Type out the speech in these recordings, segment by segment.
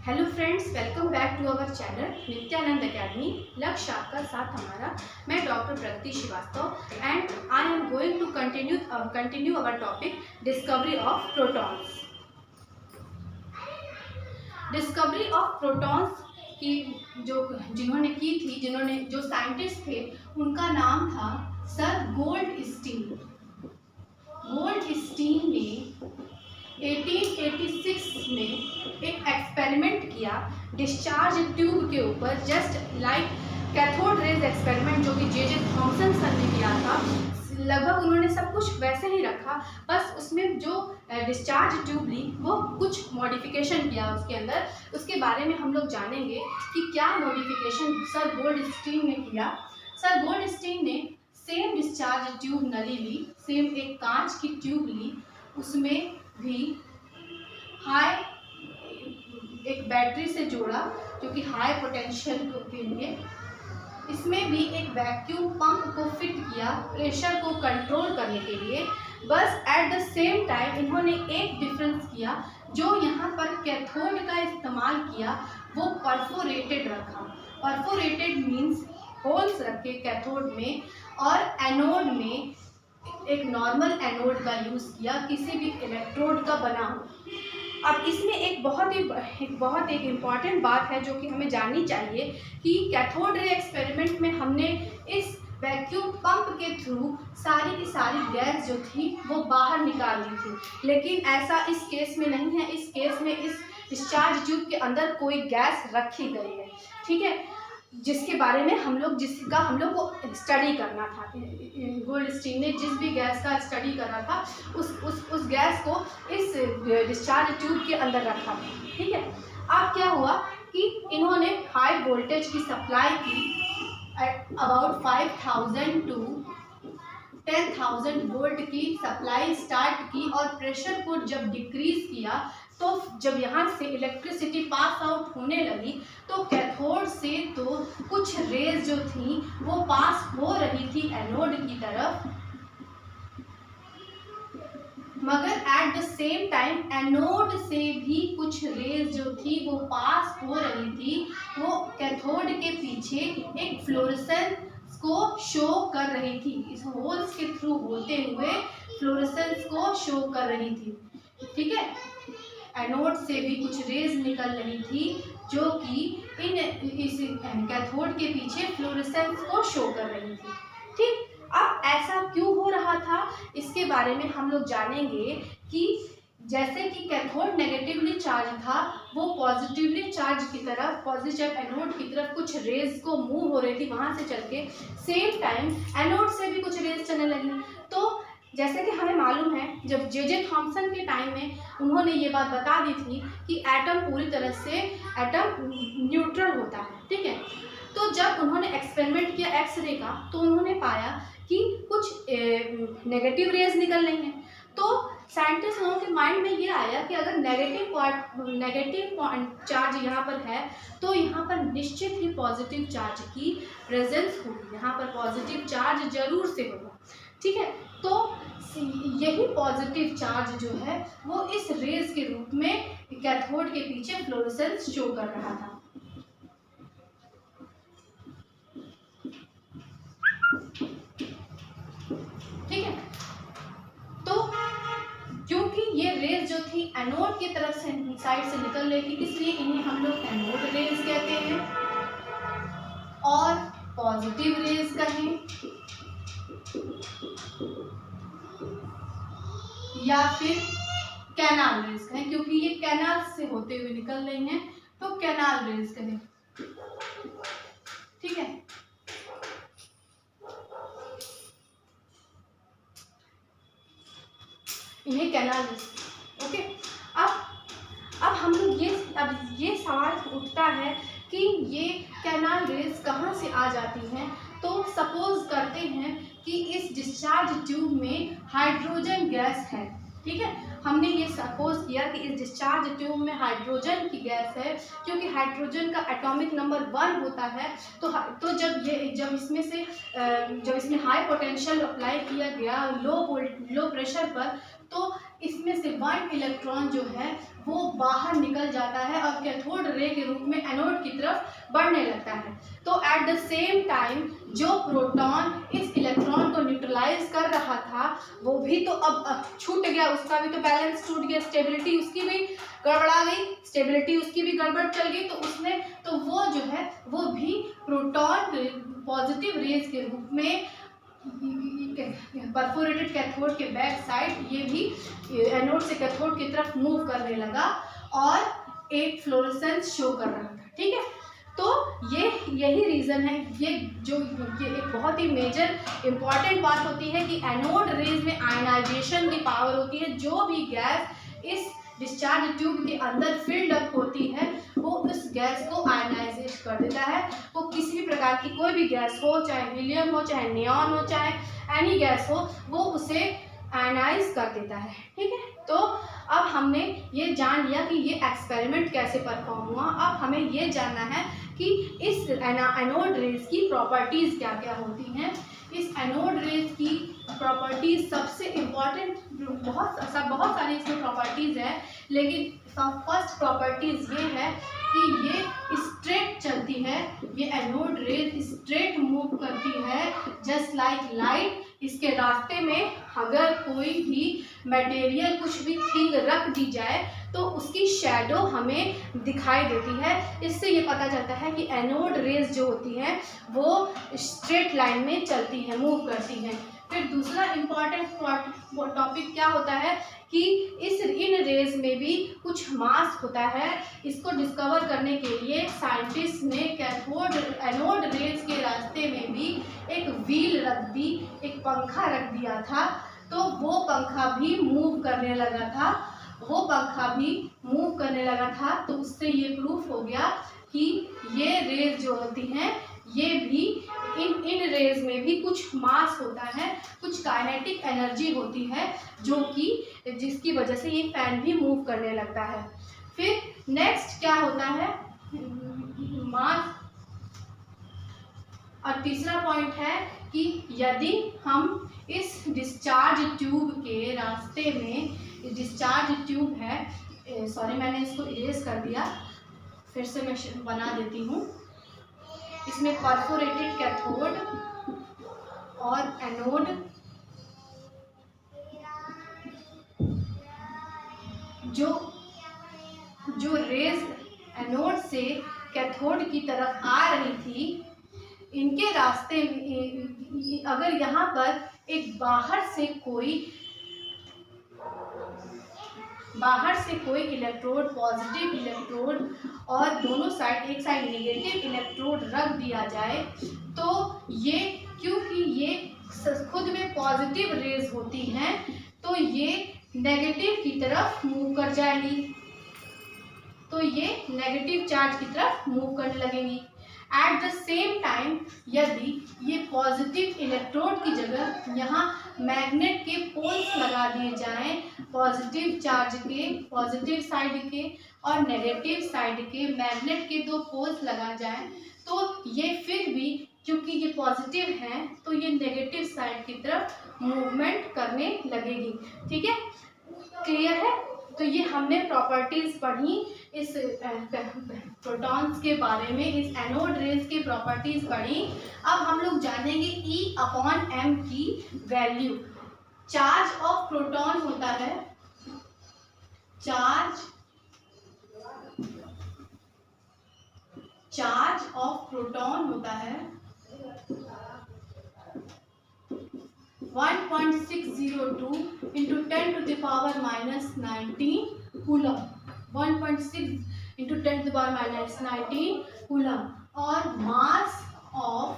Hello friends, welcome back to our channel Nityanand academy. लक्ष्य आपका साथ हमारा। मैं doctor Pragati Srivastava and I am going to continue our topic discovery of protons. Discovery of protons की जो scientist थे उनका नाम था सर गोल्डस्टीन। गोल्डस्टीन ने 1886 में एक एक्सपेरिमेंट किया डिस्चार्ज ट्यूब के ऊपर, just like cathode rays experiment जो कि जे थॉमसन सर ने किया था। लगभग उन्होंने सब कुछ वैसे ही रखा, बस उसमें जो डिस्चार्ज ट्यूब ली वो कुछ मॉडिफिकेशन किया उसके अंदर। उसके बारे में हम लोग जानेंगे कि क्या मॉडिफिकेशन सर गोल्डस्टीन ने किया। सर गोल्डस्टीन ने सेम डिस्चार्ज ट्यूब नली ली, सेम एक कांच की ट्यूब ली, उसमें भी एक बैटरी से जोड़ा जो कि हाई पोटेंशियल के लिए। इसमें भी एक वैक्यूम पंप को फिट किया प्रेशर को कंट्रोल करने के लिए। बस एट द सेम टाइम इन्होंने एक डिफरेंस किया, जो यहाँ पर कैथोड का इस्तेमाल किया वो परफोरेटेड रखा। परफोरेटेड मीन्स होल्स रखे कैथोड में, और एनोड में एक नॉर्मल एनोड का यूज़ किया, किसी भी इलेक्ट्रोड का बना हो। अब इसमें एक बहुत एक इम्पॉर्टेंट बात है जो कि हमें जाननी चाहिए कि कैथोड रे एक्सपेरिमेंट में हमने इस वैक्यूम पंप के थ्रू सारी की सारी गैस जो थी वो बाहर निकाल दी थी, लेकिन ऐसा इस केस में नहीं है। इस केस में इस डिस्चार्ज ट्यूब के अंदर कोई गैस रखी गई है, ठीक है, जिसका हम लोग को स्टडी करना था। गोल्डस्टीन ने जिस भी गैस का स्टडी करना था उस गैस को इस डिस्चार्ज ट्यूब के अंदर रखा, ठीक है। अब क्या हुआ कि इन्होंने हाई वोल्टेज की सप्लाई की, अबाउट 5000 टू 10,000 वोल्ट की सप्लाई स्टार्ट की, और प्रेशर को जब डिक्रीज किया तो जब यहाँ से इलेक्ट्रिसिटी पास आउट होने लगी तो कैथोड से तो कुछ रेज जो थी वो पास हो रही थी एनोड की तरफ, मगर at the same time anode से भी कुछ रेज जो थी वो पास हो रही थी। वो कैथोड के पीछे एक फ्लोरेसेंस को शो कर रही थी, इस होल्स के थ्रू होते हुए फ्लोरेसेंस को शो कर रही थी, ठीक है। एनोड से भी कुछ रेज निकल रही थी जो कि इस कैथोड के पीछे फ्लोरेसेंस को शो कर रही थी, ठीक। अब ऐसा क्यों हो रहा था इसके बारे में हम लोग जानेंगे कि जैसे कि कैथोड नेगेटिवली चार्ज था, वो पॉजिटिवली चार्ज की तरफ, पॉजिटिव एनोड की तरफ कुछ रेज को मूव हो रही थी वहाँ से चल के। सेम टाइम एनोड से भी कुछ रेज चलने लगी। तो जैसे कि हमें मालूम है, जब जे थॉमसन के टाइम में उन्होंने ये बात बता दी थी कि एटम पूरी तरह से न्यूट्रल होता है, ठीक है। तो जब उन्होंने एक्सपेरिमेंट किया एक्सरे का तो उन्होंने पाया कि कुछ नेगेटिव रेज निकल रही हैं। तो साइंटिस्ट लोगों के माइंड में ये आया कि अगर नेगेटिव चार्ज यहाँ पर है तो यहाँ पर निश्चित ही पॉजिटिव चार्ज की प्रेजेंस होगी, यहाँ पर पॉजिटिव चार्ज जरूर से होगा, ठीक है। तो यही पॉजिटिव चार्ज जो है वो इस रेज के रूप में कैथोड के पीछे फ्लोरेसेंस शो कर रहा था, ठीक है। तो क्योंकि ये रेज जो थी एनोड की तरफ से साइड से निकल रही थी, इसलिए इन्हें हम लोग एनोड रेज कहते हैं, और पॉजिटिव रेज कहें या फिर कैनाल रेज कहें, क्योंकि ये कैनाल से होते हुए निकल रही हैं तो कैनाल रेज कहें, ठीक है। इन्हें कैनाल रेज, ओके। अब हम लोग ये सवाल उठता है कि ये कैनाल रेज कहाँ से आ जाती हैं। तो सपोज करते हैं कि इस डिस्चार्ज ट्यूब में हाइड्रोजन गैस है, ठीक है। हमने ये सपोज किया कि इस डिस्चार्ज ट्यूब में हाइड्रोजन की गैस है, क्योंकि हाइड्रोजन का एटॉमिक नंबर 1 होता है। तो जब इसमें हाई पोटेंशियल अप्लाई किया गया लो प्रेशर पर, तो इसमें से 1 इलेक्ट्रॉन जो है वो बाहर निकल जाता है और कैथोड रे के रूप में एनोड की तरफ बढ़ने लगता है। तो एट द सेम टाइम जो प्रोटॉन इस इलेक्ट्रॉन को न्यूट्रलाइज कर रहा था वो भी तो अब छूट गया, उसका भी तो बैलेंस टूट गया, स्टेबिलिटी उसकी भी गड़बड़ा गई, स्टेबिलिटी उसकी भी गड़बड़ चल गई। तो उसमें तो वो जो है वो भी प्रोटॉन पॉजिटिव रेज के रूप में परफोरेटेड कैथोड के बैक साइड ये भी एनोड से कैथोड की तरफ मूव करने लगा और एक फ्लोरेसेंस शो कर रहा था। ठीक है, तो यही रीज़न है, ये एक बहुत ही मेजर इम्पॉर्टेंट बात होती है कि एनोड रेज में आयनाइजेशन की पावर होती है। जो भी गैस इस डिस्चार्ज ट्यूब के अंदर फिल्ड अप होती है वो उस गैस को आयनाइजेट कर देता है। वो किसी भी प्रकार की कोई भी गैस हो, चाहे हीलियम हो, चाहे नियॉन हो, चाहे एनी गैस हो, वो उसे आयनाइज कर देता है। ठीक है, तो अब हमने ये जान लिया कि ये एक्सपेरिमेंट कैसे परफॉर्म हुआ। अब हमें ये जानना है कि इस एनोड रेज की प्रॉपर्टीज़ क्या क्या होती हैं। इस एनोड रेज की प्रॉपर्टीज़ सबसे इम्पॉर्टेंट बहुत सारी इसमें प्रॉपर्टीज़ है, लेकिन फर्स्ट प्रॉपर्टीज़ ये है कि ये स्ट्रेट चलती है। ये एनोड रेज स्ट्रेट मूव करती है जस्ट लाइक लाइट। इसके रास्ते में अगर कोई भी मटेरियल कुछ भी थिंग रख दी जाए तो उसकी शैडो हमें दिखाई देती है। इससे ये पता चलता है कि एनोड रेज जो होती है वो स्ट्रेट लाइन में चलती है, मूव करती हैं। फिर दूसरा इम्पॉर्टेंट टॉपिक क्या होता है कि इन रेज में भी कुछ मास होता है। इसको डिस्कवर करने के लिए साइंटिस्ट ने एनोड रेज के रास्ते में भी एक व्हील रख दी, एक पंखा रख दिया था। तो वो पंखा भी मूव करने लगा था। तो उससे ये प्रूफ हो गया कि ये रेज जो होती हैं ये भी इन रेज में भी कुछ मास होता है, कुछ काइनेटिक एनर्जी होती है जो कि जिसकी वजह से ये फैन भी मूव करने लगता है। फिर नेक्स्ट क्या होता है, मास। और तीसरा पॉइंट है कि यदि हम इस डिस्चार्ज ट्यूब के रास्ते में, डिस्चार्ज ट्यूब है, सॉरी मैंने इसको इरेज कर दिया, फिर से मैं बना देती हूँ। इसमें परफोरेटेड कैथोड और एनोड, जो रेज एनोड से कैथोड की तरफ आ रही थी, इनके रास्ते में अगर यहाँ पर एक बाहर से कोई इलेक्ट्रोड, पॉजिटिव इलेक्ट्रोड और दोनों साइड, एक साइड नेगेटिव इलेक्ट्रोड रख दिया जाए तो ये, क्योंकि ये खुद में पॉजिटिव रेज होती हैं तो ये नेगेटिव की तरफ मूव कर जाएगी, तो ये नेगेटिव चार्ज की तरफ मूव करने लगेंगी। एट द सेम टाइम यदि ये पॉजिटिव इलेक्ट्रोड की जगह यहाँ मैग्नेट के पोल्स लगा दिए जाएं, पॉजिटिव चार्ज के, पॉजिटिव साइड के और नेगेटिव साइड के मैग्नेट के 2 पोल्स लगा जाएं, तो ये फिर भी, क्योंकि ये पॉजिटिव हैं तो ये नेगेटिव साइड की तरफ मूवमेंट करने लगेगी। ठीक है, क्लियर है? तो ये हमने प्रॉपर्टीज़ पढ़ी इस प्रोटॉन्स के बारे में, इस एनोड रेज की प्रॉपर्टीज़ पढ़ी। अब हम लोग जानेंगे E/m की वैल्यू। चार्ज ऑफ प्रोटॉन होता है, चार्ज ऑफ प्रोटॉन होता है 1.602 into 10 to the power minus 19 coulomb, 1.6 into 10 to the power minus 19 coulomb. और mass of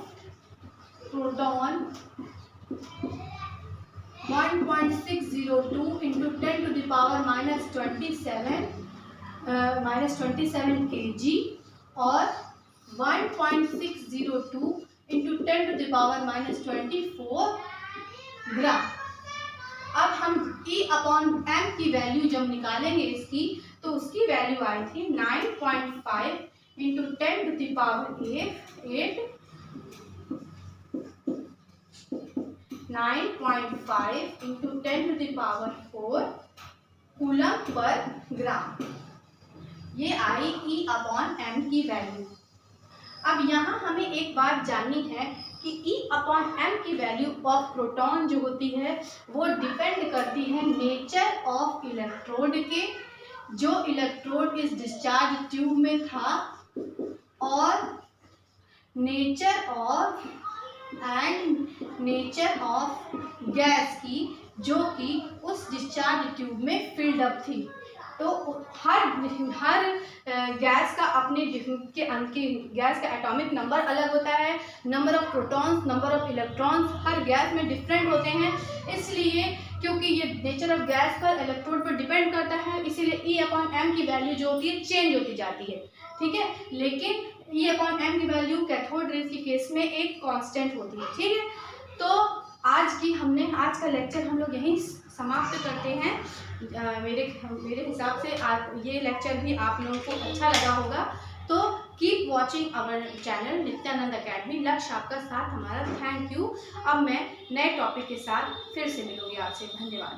proton 1.602 into 10 to the power minus 27 kg और 1.602 into 10 to the power minus 24 ग्राम। अब हम E/m की value जब निकालेंगे इसकी, तो उसकी वैल्यू आई थी 9.5 into 10 to the power 8, 9.5 into 10 to the power 4 coulomb per gram. ये आई E/m की वैल्यू। अब यहाँ हमें एक बात जाननी है कि E/m की वैल्यू ऑफ प्रोटॉन जो होती है वो डिपेंड करती है नेचर ऑफ इलेक्ट्रोड के, जो इलेक्ट्रोड इस डिस्चार्ज ट्यूब में था, और नेचर ऑफ गैस की, जो कि उस डिस्चार्ज ट्यूब में फिल्ड अप थी। तो हर गैस का अपने गैस का एटॉमिक नंबर अलग होता है, number of protons, number of electrons her gas में डिफरेंट होते हैं। इसलिए क्योंकि ये नेचर ऑफ गैस पर, इलेक्ट्रोड पर डिपेंड करता है, इसीलिए E/m की वैल्यू जो होती है चेंज होती जाती है, ठीक है। लेकिन E/m की वैल्यू कैथोड रेज के केस में एक कांस्टेंट होती है, ठीक है। तो आज का लेक्चर हम लोग यहीं समाप्त करते हैं। मेरे हिसाब से ये लेक्चर भी आप लोगों को अच्छा लगा होगा। तो keep watching our channel Nityanand academy. लक्ष्य आपका साथ हमारा। Thank you. अब मैं नए टॉपिक के साथ फिर से मिलूंगी आपसे। धन्यवाद।